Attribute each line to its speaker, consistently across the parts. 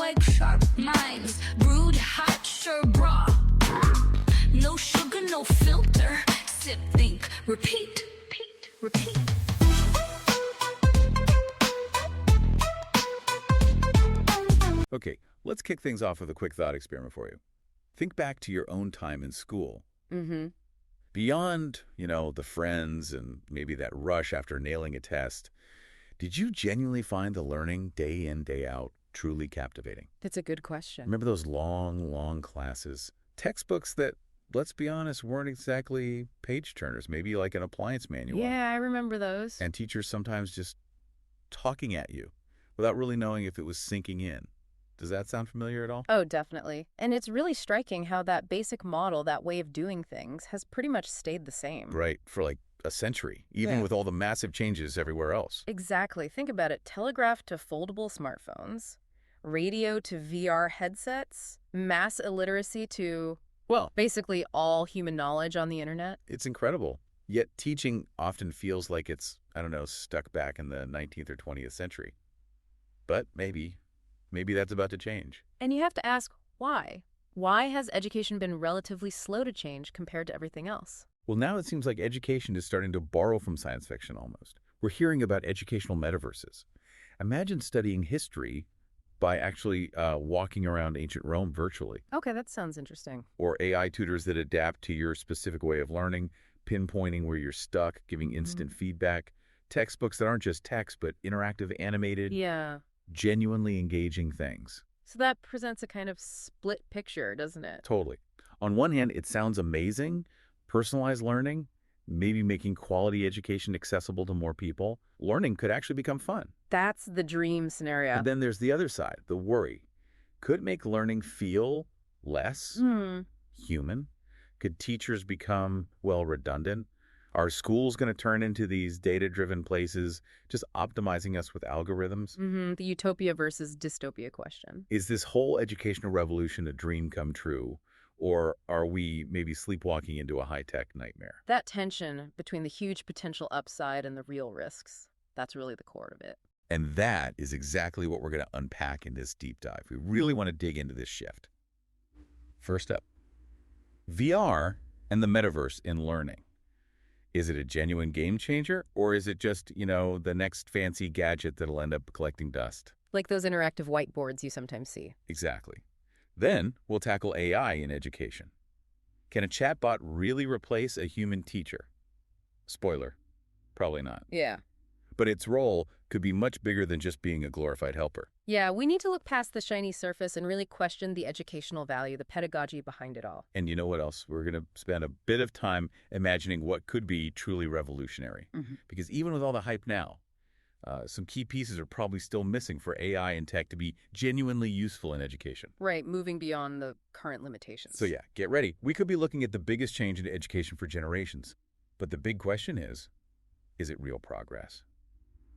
Speaker 1: like sharp minds, brewed hot sherbra. No sugar, no filter. Sip, think, repeat, repeat, repeat.
Speaker 2: Okay, let's kick things off with a quick thought experiment for you. Think back to your own time in school. Beyond, the friends and maybe that rush after nailing a test, did you genuinely find the learning day in, day out truly captivating?
Speaker 3: That's a good question.
Speaker 2: Remember those long, long classes? Textbooks that, let's be honest, weren't exactly page-turners, maybe like an appliance manual.
Speaker 3: Yeah, I remember those.
Speaker 2: And teachers sometimes just talking at you without really knowing if it was sinking in. Does that sound familiar at all?
Speaker 3: Oh, definitely. And it's really striking how that basic model, that way of doing things, has pretty much stayed the same.
Speaker 2: Right, for like a century, even with all the massive changes everywhere else.
Speaker 3: Exactly. Think about it. Telegraph to foldable smartphones, radio to VR headsets, mass illiteracy to,
Speaker 2: Well,
Speaker 3: basically all human knowledge on the internet.
Speaker 2: it's incredible. Yet teaching often feels like it's, stuck back in the 19th or 20th century. But maybe that's about to change.
Speaker 3: And you have to ask, why? Why has education been relatively slow to change compared to everything else?
Speaker 2: Well, now it seems like education is starting to borrow from science fiction almost. We're hearing about educational metaverses. Imagine studying history by actually walking around ancient Rome virtually.
Speaker 3: Okay, that sounds interesting.
Speaker 2: Or AI tutors that adapt to your specific way of learning, pinpointing where you're stuck, giving instant feedback. Textbooks that aren't just text, but interactive, animated,
Speaker 3: Yeah.
Speaker 2: genuinely engaging things.
Speaker 3: So that presents a kind of split picture, doesn't it?
Speaker 2: Totally. On one hand, it sounds amazing, personalized learning, maybe making quality education accessible to more people. Learning could actually become fun.
Speaker 3: That's the dream scenario.
Speaker 2: But then there's the other side, the worry. Could it make learning feel less human? Could teachers become, redundant? Are schools going to turn into these data-driven places, just optimizing us with algorithms?
Speaker 3: The utopia versus dystopia question.
Speaker 2: Is this whole educational revolution a dream come true? Or are we maybe sleepwalking into a high-tech nightmare?
Speaker 3: That tension between the huge potential upside and the real risks, that's really the core of it.
Speaker 2: And that is exactly what we're going to unpack in this deep dive. We really want to dig into this shift. First up, VR and the metaverse in learning. Is it a genuine game changer, or is it just, the next fancy gadget that'll end up collecting dust?
Speaker 3: Like those interactive whiteboards you sometimes see.
Speaker 2: Exactly. Then we'll tackle AI in education. Can a chatbot really replace a human teacher? Spoiler, probably not.
Speaker 3: Yeah.
Speaker 2: But its role could be much bigger than just being a glorified helper.
Speaker 3: Yeah, we need to look past the shiny surface and really question the educational value, the pedagogy behind it all.
Speaker 2: And you know what else? We're going to spend a bit of time imagining what could be truly revolutionary. Because even with all the hype now, some key pieces are probably still missing for AI and tech to be genuinely useful in education.
Speaker 3: Right, moving beyond the current limitations.
Speaker 2: So yeah, get ready. We could be looking at the biggest change in education for generations. But the big question is it real progress?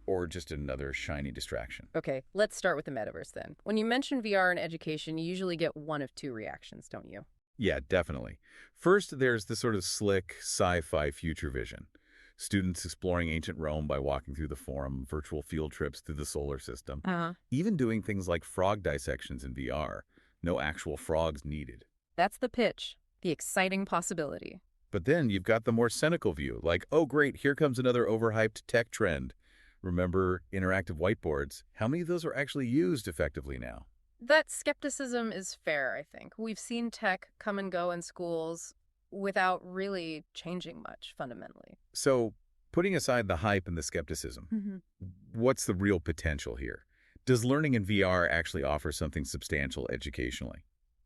Speaker 2: Or just another shiny distraction?
Speaker 3: Okay, let's start with the metaverse then. When you mention VR in education, you usually get one of two reactions, don't you?
Speaker 2: Yeah, definitely. First, there's the sort of slick sci-fi future vision. Students exploring ancient Rome by walking through the Forum, virtual field trips through the solar system, even doing things like frog dissections in VR. No actual frogs needed.
Speaker 3: That's the pitch, the exciting possibility.
Speaker 2: But then you've got the more cynical view, like, oh great, here comes another overhyped tech trend. Remember interactive whiteboards? How many of those are actually used effectively now?
Speaker 3: That skepticism is fair, I think. We've seen tech come and go in schools without really changing much fundamentally.
Speaker 2: So, putting aside the hype and the skepticism, what's the real potential here? Does learning in VR actually offer something substantial educationally?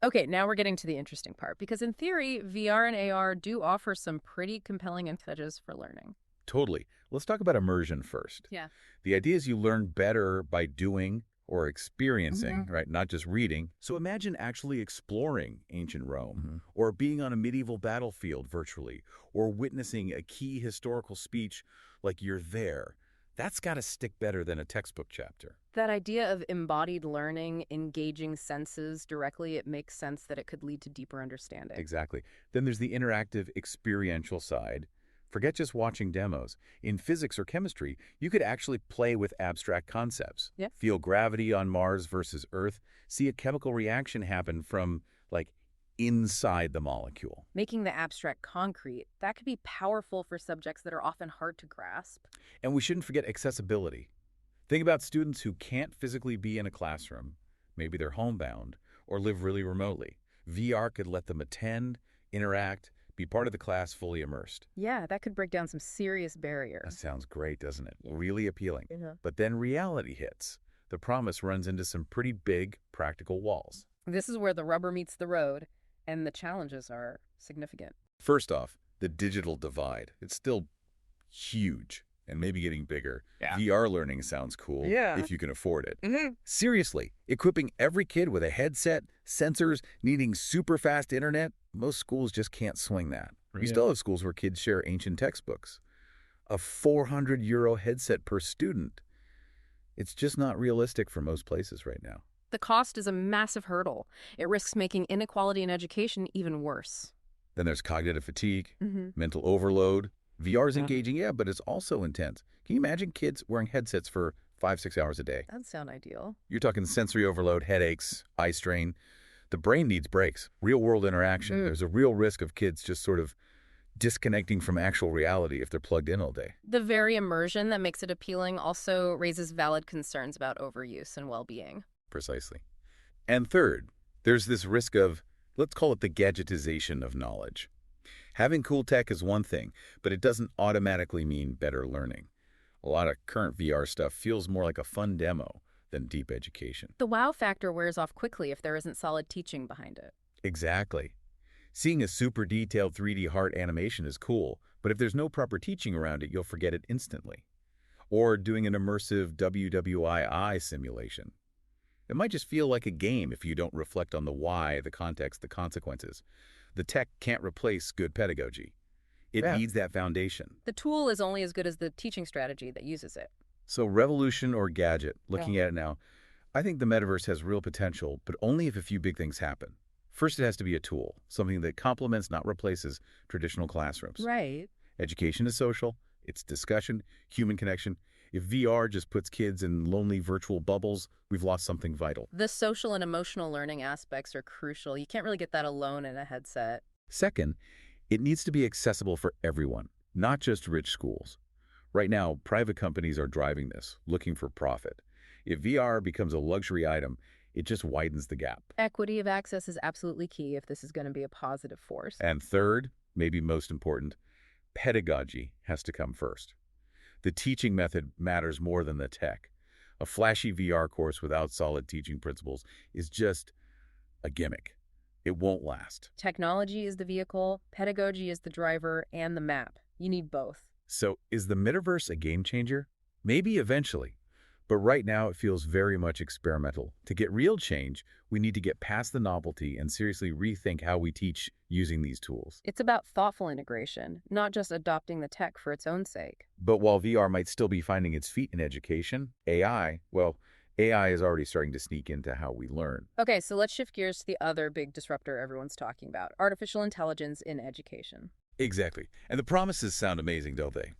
Speaker 3: Okay, now we're getting to the interesting part, because in theory, VR and AR do offer some pretty compelling advantages for learning.
Speaker 2: Totally. Let's talk about immersion first.
Speaker 3: Yeah.
Speaker 2: The idea is you learn better by doing or experiencing, right? Not just reading. So imagine actually exploring ancient Rome, or being on a medieval battlefield virtually, or witnessing a key historical speech like you're there. That's got to stick better than a textbook chapter.
Speaker 3: That idea of embodied learning, engaging senses directly, it makes sense that it could lead to deeper understanding.
Speaker 2: Exactly. Then there's the interactive experiential side. Forget just watching demos. In physics or chemistry, you could actually play with abstract concepts.
Speaker 3: Yeah.
Speaker 2: Feel gravity on Mars versus Earth. See a chemical reaction happen from, like, inside the molecule.
Speaker 3: Making the abstract concrete, that could be powerful for subjects that are often hard to grasp.
Speaker 2: And we shouldn't forget accessibility. Think about students who can't physically be in a classroom. Maybe they're homebound or live really remotely. VR could let them attend, interact, be part of the class fully immersed.
Speaker 3: Yeah, that could break down some serious
Speaker 2: That
Speaker 3: barriers.
Speaker 2: sounds great, doesn't it? Really appealing.
Speaker 3: Yeah.
Speaker 2: But then reality hits. The promise runs into some pretty big practical walls.
Speaker 3: This is where the rubber meets the road, and the challenges are significant.
Speaker 2: First off, the digital divide. It's still huge and maybe getting bigger.
Speaker 4: Yeah.
Speaker 2: VR learning sounds cool
Speaker 4: Yeah.
Speaker 2: if you can afford it.
Speaker 4: Mm-hmm.
Speaker 2: Seriously, equipping every kid with a headset, sensors, needing super fast internet, most schools just can't swing that. We still have schools where kids share ancient textbooks. A €400 headset per student. It's just not realistic for most places right now.
Speaker 3: The cost is a massive hurdle. It risks making inequality in education even worse.
Speaker 2: Then there's cognitive fatigue,
Speaker 3: Mm-hmm.
Speaker 2: mental overload. VR is engaging, yeah, but it's also intense. Can you imagine kids wearing headsets for 5-6 hours a day?
Speaker 3: That'd sound ideal.
Speaker 2: You're talking sensory overload, headaches, eye strain. The brain needs breaks, real-world interaction. There's a real risk of kids just sort of disconnecting from actual reality if they're plugged in all day.
Speaker 3: The very immersion that makes it appealing also raises valid concerns about overuse and well-being.
Speaker 2: Precisely. And third, there's this risk of, let's call it the gadgetization of knowledge. Having cool tech is one thing, but it doesn't automatically mean better learning. A lot of current VR stuff feels more like a fun demo than deep education.
Speaker 3: The wow factor wears off quickly if there isn't solid teaching behind it.
Speaker 2: Exactly. Seeing a super detailed 3D heart animation is cool, but if there's no proper teaching around it, you'll forget it instantly. Or doing an immersive WWII simulation. It might just feel like a game if you don't reflect on the why, the context, the consequences. The tech can't replace good pedagogy. It needs that foundation.
Speaker 3: The tool is only as good as the teaching strategy that uses it.
Speaker 2: So revolution or gadget, looking at it now, I think the metaverse has real potential, but only if a few big things happen. First, it has to be a tool, something that complements, not replaces, traditional classrooms.
Speaker 3: Right.
Speaker 2: Education is social, it's discussion, human connection. If VR just puts kids in lonely virtual bubbles, we've lost something vital.
Speaker 3: The social and emotional learning aspects are crucial. You can't really get that alone in a headset.
Speaker 2: Second, it needs to be accessible for everyone, not just rich schools. Right now, private companies are driving this, looking for profit. If VR becomes a luxury item, it just widens the gap.
Speaker 3: Equity of access is absolutely key if this is going to be a positive force.
Speaker 2: And third, maybe most important, pedagogy has to come first. The teaching method matters more than the tech. A flashy VR course without solid teaching principles is just a gimmick. It won't last.
Speaker 3: Technology is the vehicle, pedagogy is the driver, and the map. You need both.
Speaker 2: So is the metaverse a game changer? Maybe eventually. But right now it feels very much experimental. To get real change, we need to get past the novelty and seriously rethink how we teach using these tools.
Speaker 3: It's about thoughtful integration, not just adopting the tech for its own sake.
Speaker 2: But while VR might still be finding its feet in education, AI is already starting to sneak into how we learn.
Speaker 3: Okay, so let's shift gears to the other big disruptor everyone's talking about, artificial intelligence in education.
Speaker 2: Exactly. And the promises sound amazing, don't they?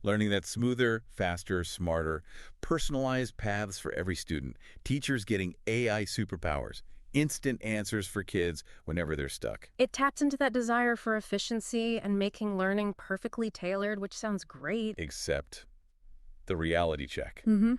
Speaker 2: Learning that's smoother, faster, smarter, personalized paths for every student, teachers getting AI superpowers, instant answers for kids whenever they're stuck.
Speaker 3: It taps into that desire for efficiency and making learning perfectly tailored, which sounds great.
Speaker 2: Except the reality check.
Speaker 3: Mm-hmm.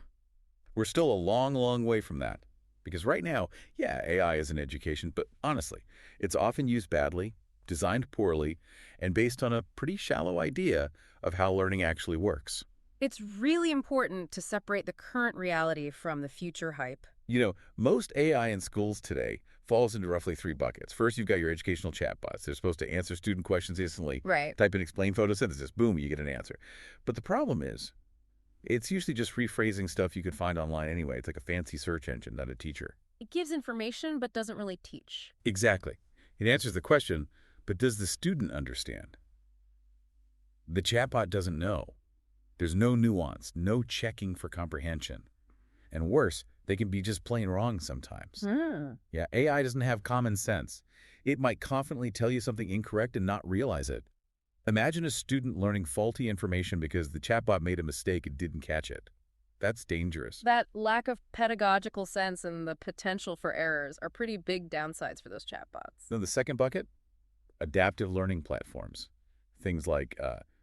Speaker 2: We're still a long, long way from that. Because right now, yeah, AI is in education, but honestly, it's often used badly, designed poorly, and based on a pretty shallow idea of how learning actually works.
Speaker 3: It's really important to separate the current reality from the future hype.
Speaker 2: You know, most AI in schools today falls into roughly 3 buckets. First, you've got your educational chatbots. They're supposed to answer student questions instantly.
Speaker 3: Right.
Speaker 2: Type in explain photosynthesis, boom, you get an answer. But the problem is, it's usually just rephrasing stuff you could find online anyway. It's like a fancy search engine, not a teacher.
Speaker 3: It gives information but doesn't really teach.
Speaker 2: Exactly. It answers the question, but does the student understand? The chatbot doesn't know. There's no nuance, no checking for comprehension. And worse, they can be just plain wrong sometimes. Yeah, AI doesn't have common sense. It might confidently tell you something incorrect and not realize it. Imagine a student learning faulty information because the chatbot made a mistake and didn't catch it. That's dangerous.
Speaker 3: That lack of pedagogical sense and the potential for errors are pretty big downsides for those chatbots.
Speaker 2: Then the second bucket, adaptive learning platforms. Things like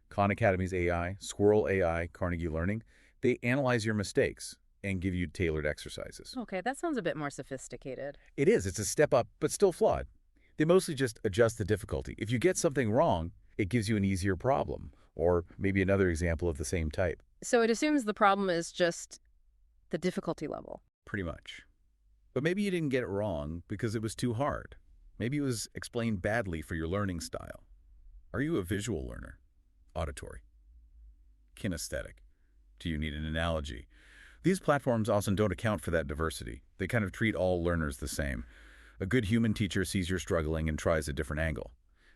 Speaker 2: Khan Academy's AI, Squirrel AI, Carnegie Learning, they analyze your mistakes and give you tailored exercises.
Speaker 3: Okay, that sounds a bit more sophisticated.
Speaker 2: It is. It's a step up, but still flawed. They mostly just adjust the difficulty. If you get something wrong, it gives you an easier problem, or maybe another example of the same type.
Speaker 3: So it assumes the problem is just the difficulty level.
Speaker 2: Pretty much. But maybe you didn't get it wrong because it was too hard. Maybe it was explained badly for your learning style. Are you a visual learner? Auditory? Kinesthetic? Do you need an analogy? These platforms often don't account for that diversity. They kind of treat all learners the same. A good human teacher sees you're struggling and tries a different angle.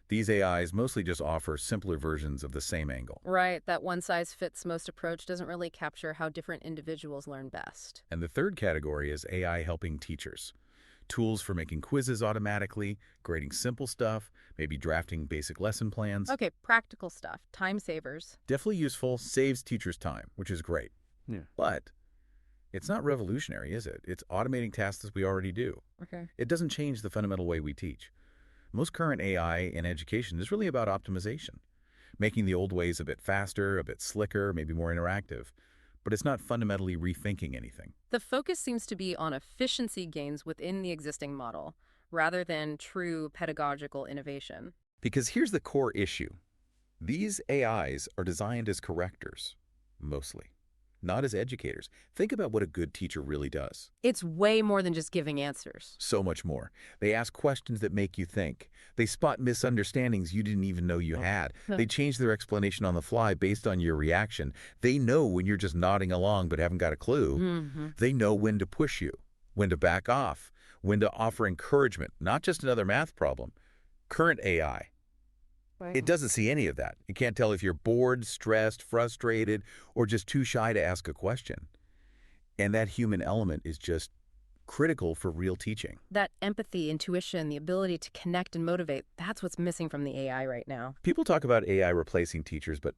Speaker 2: These AIs mostly just offer simpler versions of the same angle.
Speaker 3: Right, that one-size-fits-most approach doesn't really capture how different individuals learn best.
Speaker 2: And the third category is AI helping teachers. Tools for making quizzes automatically, grading simple stuff, maybe drafting basic lesson plans.
Speaker 3: Okay, practical stuff, time savers.
Speaker 2: Definitely useful, saves teachers time, which is great.
Speaker 4: Yeah.
Speaker 2: But it's not revolutionary, is it? It's automating tasks that we already do.
Speaker 3: Okay.
Speaker 2: It doesn't change the fundamental way we teach. Most current AI in education is really about optimization, making the old ways a bit faster, a bit slicker, maybe more interactive. But it's not fundamentally rethinking anything.
Speaker 3: The focus seems to be on efficiency gains within the existing model, rather than true pedagogical innovation.
Speaker 2: Because here's the core issue. These AIs are designed as correctors, mostly, not as educators. Think about what a good teacher really does.
Speaker 3: It's way more than just giving answers.
Speaker 2: So much more. They ask questions that make you think. They spot misunderstandings you didn't even know you had. They change their explanation on the fly based on your reaction. They know when you're just nodding along but haven't got a clue. They know when to push you, when to back off, when to offer encouragement, not just another math problem. Current AI, it doesn't see any of that. It can't tell if you're bored, stressed, frustrated, or just too shy to ask a question. And that human element is just critical for real teaching.
Speaker 3: That empathy, intuition, the ability to connect and motivate, that's what's missing from the AI right now.
Speaker 2: People talk about AI replacing teachers, but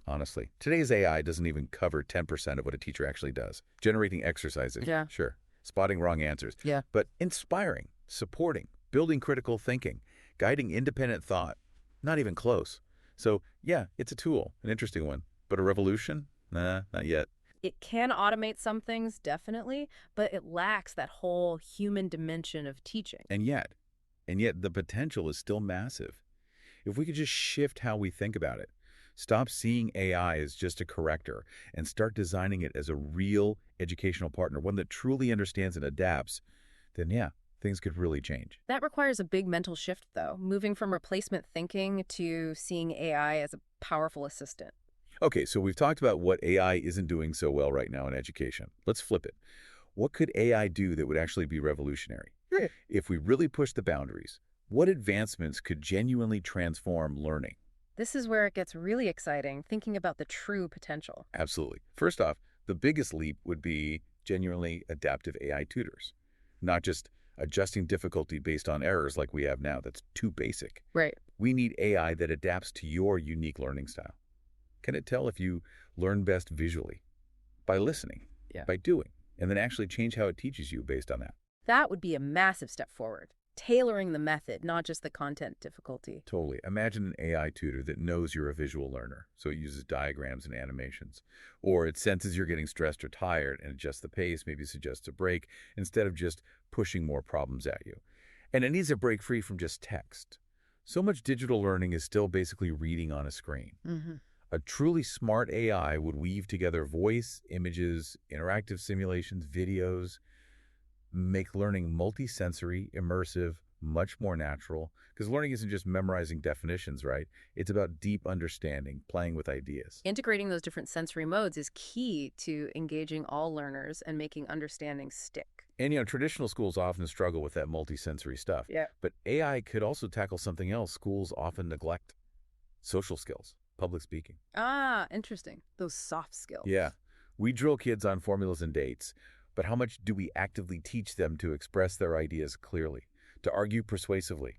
Speaker 2: honestly, today's AI doesn't even cover 10% of what a teacher actually does. Generating exercises,
Speaker 3: Yeah.
Speaker 2: sure. Spotting wrong answers.
Speaker 3: Yeah.
Speaker 2: But inspiring, supporting, building critical thinking, guiding independent thought, not even close. So, yeah, it's a tool, an interesting one. But a revolution? Nah, not yet.
Speaker 3: It can automate some things, definitely, but it lacks that whole human dimension of teaching.
Speaker 2: And yet the potential is still massive. If we could just shift how we think about it, stop seeing AI as just a corrector and start designing it as a real educational partner, one that truly understands and adapts, then yeah, things could really change.
Speaker 3: That requires a big mental shift, though, moving from replacement thinking to seeing AI as a powerful assistant.
Speaker 2: Okay, so we've talked about what AI isn't doing so well right now in education. Let's flip it. What could AI do that would actually be revolutionary? If we really push the boundaries, what advancements could genuinely transform learning?
Speaker 3: This is where it gets really exciting, thinking about the true potential.
Speaker 2: Absolutely. First off, the biggest leap would be genuinely adaptive AI tutors, not just adjusting difficulty based on errors like we have now. That's too basic.
Speaker 3: Right.
Speaker 2: We need AI that adapts to your unique learning style. Can it tell if you learn best visually? By listening, by doing, and then actually change how it teaches you based on that.
Speaker 3: That would be a massive step forward. Tailoring the method, not just the content difficulty.
Speaker 2: Totally. Imagine an AI tutor that knows you're a visual learner, so it uses diagrams and animations. Or it senses you're getting stressed or tired and adjusts the pace, maybe suggests a break, instead of just pushing more problems at you. And it needs a break free from just text. So much digital learning is still basically reading on a screen. A truly smart AI would weave together voice, images, interactive simulations, videos, make learning multisensory, immersive, much more natural. Because learning isn't just memorizing definitions, right? It's about deep understanding, playing with ideas.
Speaker 3: Integrating those different sensory modes is key to engaging all learners and making understanding stick.
Speaker 2: And, traditional schools often struggle with that multisensory stuff.
Speaker 3: Yeah.
Speaker 2: But AI could also tackle something else schools often neglect. Social skills, public speaking.
Speaker 3: Ah, interesting. Those soft skills.
Speaker 2: Yeah. We drill kids on formulas and dates, but how much do we actively teach them to express their ideas clearly, to argue persuasively,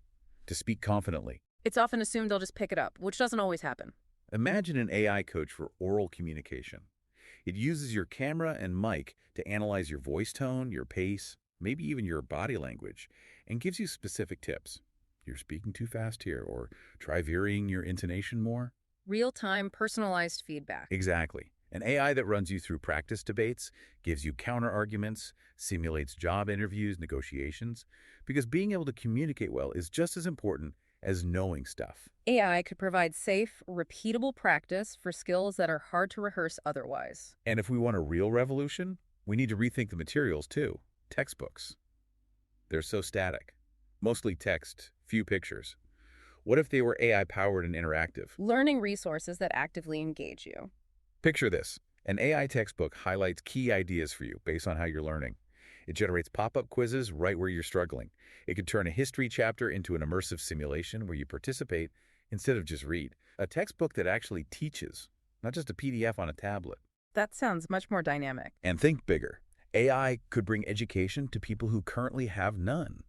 Speaker 2: to speak confidently?
Speaker 3: It's often assumed they'll just pick it up, which doesn't always happen.
Speaker 2: Imagine an AI coach for oral communication. It uses your camera and mic to analyze your voice tone, your pace, maybe even your body language, and gives you specific tips. You're speaking too fast here, or try varying your intonation more.
Speaker 3: Real-time, personalized feedback.
Speaker 2: Exactly. An AI that runs you through practice debates, gives you counter-arguments, simulates job interviews, negotiations, because being able to communicate well is just as important as knowing stuff.
Speaker 3: AI could provide safe, repeatable practice for skills that are hard to rehearse otherwise.
Speaker 2: And if we want a real revolution, we need to rethink the materials too. Textbooks. They're so static. Mostly text, few pictures. What if they were AI-powered and interactive?
Speaker 3: Learning resources that actively engage you.
Speaker 2: Picture this. An AI textbook highlights key ideas for you based on how you're learning. It generates pop-up quizzes right where you're struggling. It could turn a history chapter into an immersive simulation where you participate instead of just read. A textbook that actually teaches, not just a PDF on a tablet.
Speaker 3: That sounds much more dynamic.
Speaker 2: And think bigger. AI could bring education to people who currently have none.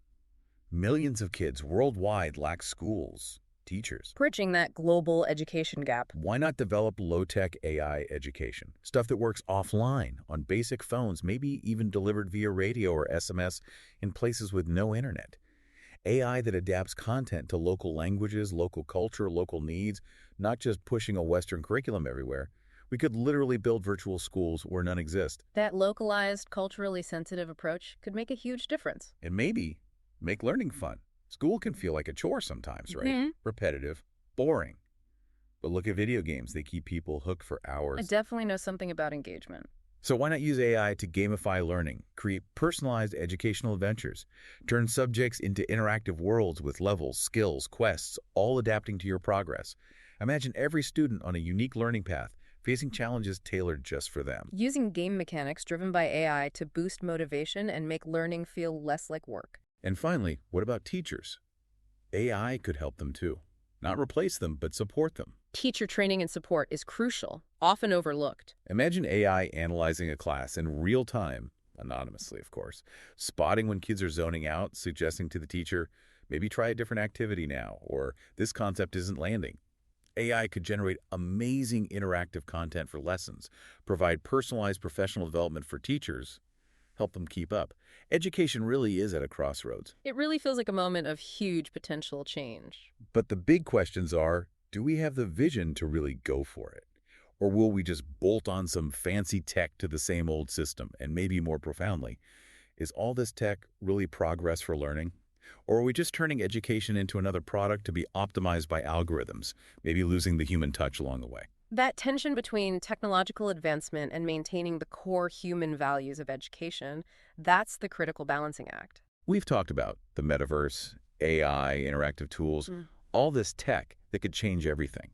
Speaker 2: Millions of kids worldwide lack schools, teachers.
Speaker 3: Bridging that global education gap.
Speaker 2: Why not develop low-tech AI education? Stuff that works offline, on basic phones, maybe even delivered via radio or SMS in places with no internet. AI that adapts content to local languages, local culture, local needs, not just pushing a Western curriculum everywhere. We could literally build virtual schools where none exist.
Speaker 3: That localized, culturally sensitive approach could make a huge difference.
Speaker 2: And maybe make learning fun. School can feel like a chore sometimes, right? Repetitive, boring. But look at video games. They keep people hooked for hours.
Speaker 3: I definitely know something about engagement.
Speaker 2: So why not use AI to gamify learning, create personalized educational adventures, turn subjects into interactive worlds with levels, skills, quests, all adapting to your progress? Imagine every student on a unique learning path, facing challenges tailored just for them.
Speaker 3: Using game mechanics driven by AI to boost motivation and make learning feel less like work.
Speaker 2: And finally, what about teachers? AI could help them too. Not replace them, but support them.
Speaker 3: Teacher training and support is crucial, often overlooked.
Speaker 2: Imagine AI analyzing a class in real time, anonymously of course, spotting when kids are zoning out, suggesting to the teacher, maybe try a different activity now, or this concept isn't landing. AI could generate amazing interactive content for lessons, provide personalized professional development for teachers, help them keep up. Education really is at a crossroads.
Speaker 3: It really feels like a moment of huge potential change.
Speaker 2: But the big questions are, do we have the vision to really go for it? Or will we just bolt on some fancy tech to the same old system? And maybe more profoundly, is all this tech really progress for learning? Or are we just turning education into another product to be optimized by algorithms, maybe losing the human touch along the way?
Speaker 3: That tension between technological advancement and maintaining the core human values of education, that's the critical balancing act.
Speaker 2: We've talked about the metaverse, AI, interactive tools, all this tech that could change everything.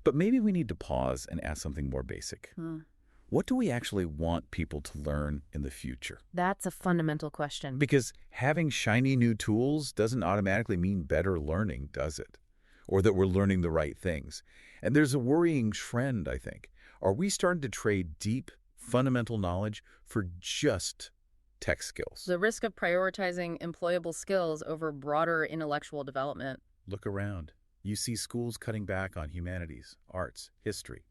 Speaker 2: But maybe we need to pause and ask something more basic. What do we actually want people to learn in the future?
Speaker 3: That's a fundamental question.
Speaker 2: Because having shiny new tools doesn't automatically mean better learning, does it? Or that we're learning the right things. And there's a worrying trend, I think. Are we starting to trade deep, fundamental knowledge for just tech skills?
Speaker 3: The risk of prioritizing employable skills over broader intellectual development.
Speaker 2: Look around. You see schools cutting back on humanities, arts, history.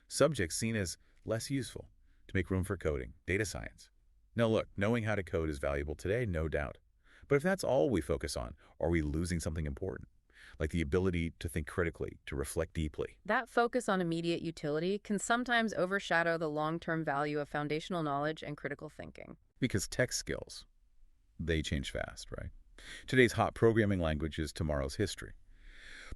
Speaker 2: Subjects seen as less useful to make room for coding, data science. Now look, knowing how to code is valuable today, no doubt. But if that's all we focus on, are we losing something important? Like the ability to think critically, to reflect deeply.
Speaker 3: That focus on immediate utility can sometimes overshadow the long-term value of foundational knowledge and critical thinking.
Speaker 2: Because tech skills, they change fast, right? Today's hot programming language is tomorrow's history.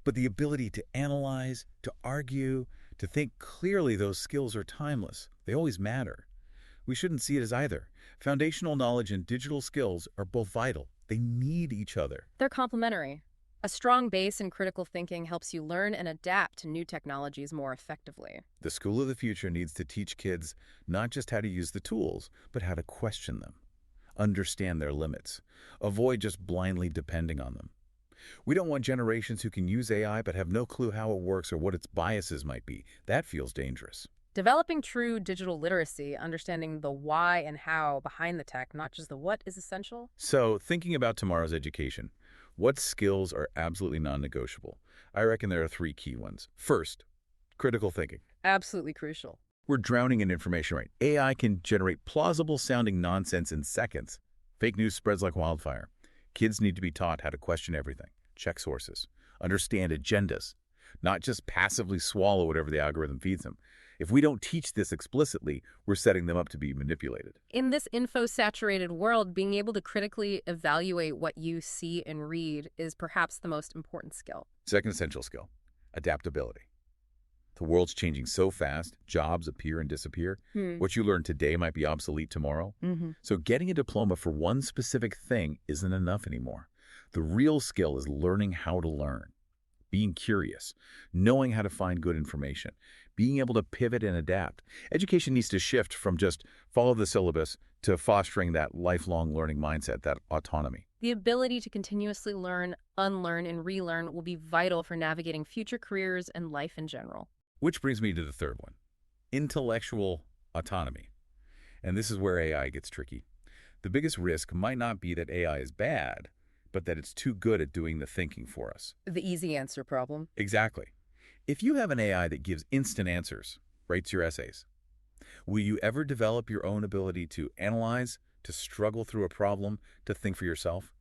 Speaker 2: But the ability to analyze, to argue, to think clearly, those skills are timeless. They always matter. We shouldn't see it as either. Foundational knowledge and digital skills are both vital. They need each other.
Speaker 3: They're complementary. A strong base in critical thinking helps you learn and adapt to new technologies more effectively.
Speaker 2: The school of the future needs to teach kids not just how to use the tools, but how to question them, understand their limits, avoid just blindly depending on them. We don't want generations who can use AI but have no clue how it works or what its biases might be. That feels dangerous.
Speaker 3: Developing true digital literacy, understanding the why and how behind the tech, not just the what, is essential.
Speaker 2: So, thinking about tomorrow's education, What skills are absolutely non-negotiable? I reckon there are 3 key ones. First, critical thinking.
Speaker 3: Absolutely crucial.
Speaker 2: We're drowning in information, right? AI can generate plausible-sounding nonsense in seconds. Fake news spreads like wildfire. Kids need to be taught how to question everything, check sources, understand agendas, not just passively swallow whatever the algorithm feeds them. If we don't teach this explicitly, we're setting them up to be manipulated.
Speaker 3: In this info-saturated world, being able to critically evaluate what you see and read is perhaps the most important skill.
Speaker 2: Second essential skill, adaptability. The world's changing so fast, jobs appear and disappear. What you learn today might be obsolete tomorrow. So getting a diploma for one specific thing isn't enough anymore. The real skill is learning how to learn, being curious, knowing how to find good information, being able to pivot and adapt. Education needs to shift from just follow the syllabus to fostering that lifelong learning mindset, that autonomy.
Speaker 3: The ability to continuously learn, unlearn, and relearn will be vital for navigating future careers and life in general.
Speaker 2: Which brings me to the third one, intellectual autonomy. And this is where AI gets tricky. The biggest risk might not be that AI is bad, but that it's too good at doing the thinking for us.
Speaker 3: The easy answer problem.
Speaker 2: Exactly. If you have an AI that gives instant answers, writes your essays, will you ever develop your own ability to analyze, to struggle through a problem, to think for yourself?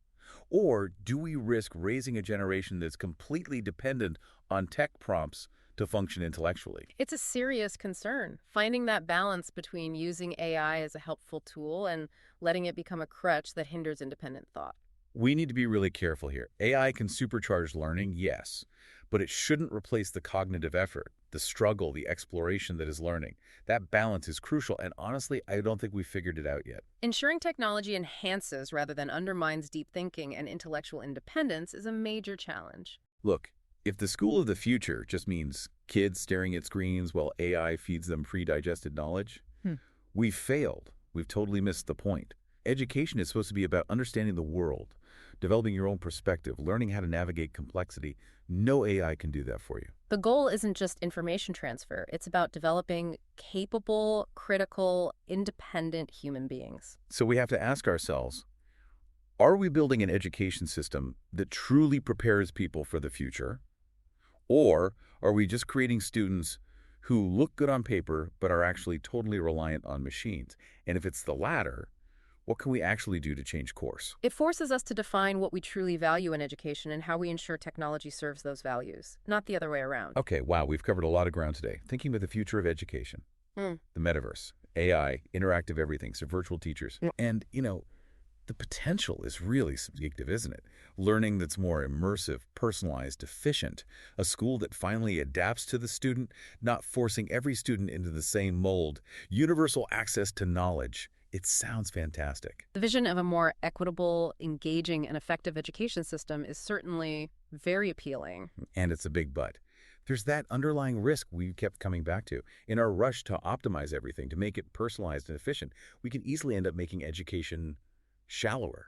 Speaker 2: Or do we risk raising a generation that's completely dependent on tech prompts to function intellectually?
Speaker 3: It's a serious concern, finding that balance between using AI as a helpful tool and letting it become a crutch that hinders independent thought.
Speaker 2: We need to be really careful here. AI can supercharge learning, yes, but it shouldn't replace the cognitive effort, the struggle, the exploration that is learning. That balance is crucial, and honestly, I don't think we've figured it out yet.
Speaker 3: Ensuring technology enhances rather than undermines deep thinking and intellectual independence is a major challenge.
Speaker 2: Look, if the school of the future just means kids staring at screens while AI feeds them pre-digested knowledge, we've failed. We've totally missed the point. Education is supposed to be about understanding the world, developing your own perspective, learning how to navigate complexity. No AI can do that for you.
Speaker 3: The goal isn't just information transfer. It's about developing capable, critical, independent human beings.
Speaker 2: So we have to ask ourselves, are we building an education system that truly prepares people for the future? Or are we just creating students who look good on paper but are actually totally reliant on machines? And if it's the latter, what can we actually do to change course?
Speaker 3: It forces us to define what we truly value in education and how we ensure technology serves those values, not the other way around.
Speaker 2: Okay, wow, we've covered a lot of ground today. Thinking about the future of education, the metaverse, AI, interactive everything, so virtual teachers. And, the potential is really subjective, isn't it? Learning that's more immersive, personalized, efficient. A school that finally adapts to the student, not forcing every student into the same mold. Universal access to knowledge. It sounds fantastic.
Speaker 3: The vision of a more equitable, engaging, and effective education system is certainly very appealing.
Speaker 2: And it's a big but. There's that underlying risk we kept coming back to. In our rush to optimize everything, to make it personalized and efficient, we can easily end up making education shallower,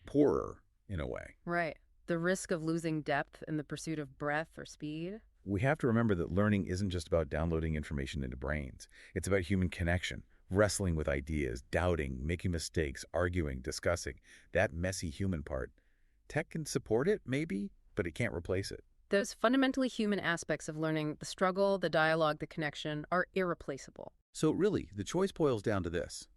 Speaker 2: poorer in a way.
Speaker 3: Right. The risk of losing depth in the pursuit of breadth or speed.
Speaker 2: We have to remember that learning isn't just about downloading information into brains. It's about human connection, wrestling with ideas, doubting, making mistakes, arguing, discussing. That messy human part. Tech can support it, maybe, but it can't replace it.
Speaker 3: Those fundamentally human aspects of learning, the struggle, the dialogue, the connection, are irreplaceable.
Speaker 2: So really, the choice boils down to this.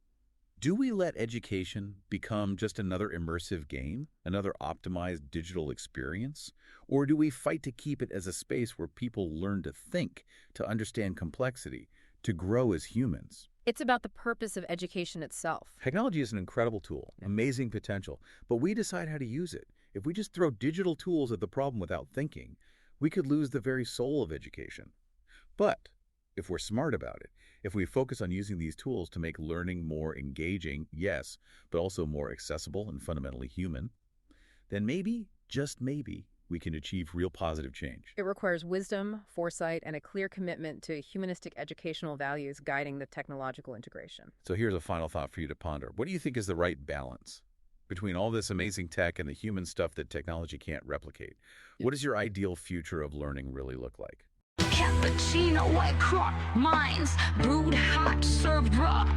Speaker 2: Do we let education become just another immersive game, another optimized digital experience? Or do we fight to keep it as a space where people learn to think, to understand complexity, to grow as humans?
Speaker 3: It's about the purpose of education itself.
Speaker 2: Technology is an incredible tool, amazing potential, but we decide how to use it. If we just throw digital tools at the problem without thinking, we could lose the very soul of education. But if we're smart about it, if we focus on using these tools to make learning more engaging, yes, but also more accessible and fundamentally human, then maybe, just maybe, we can achieve real positive change.
Speaker 3: It requires wisdom, foresight, and a clear commitment to humanistic educational values guiding the technological integration.
Speaker 2: So here's a final thought for you to ponder. What do you think is the right balance between all this amazing tech and the human stuff that technology can't replicate? What does your ideal future of learning really look like?
Speaker 1: Cappuccino, white crop, mines, brewed hot, served raw.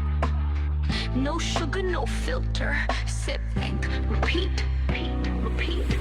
Speaker 1: No sugar, no filter. Sip, think, repeat, repeat, repeat.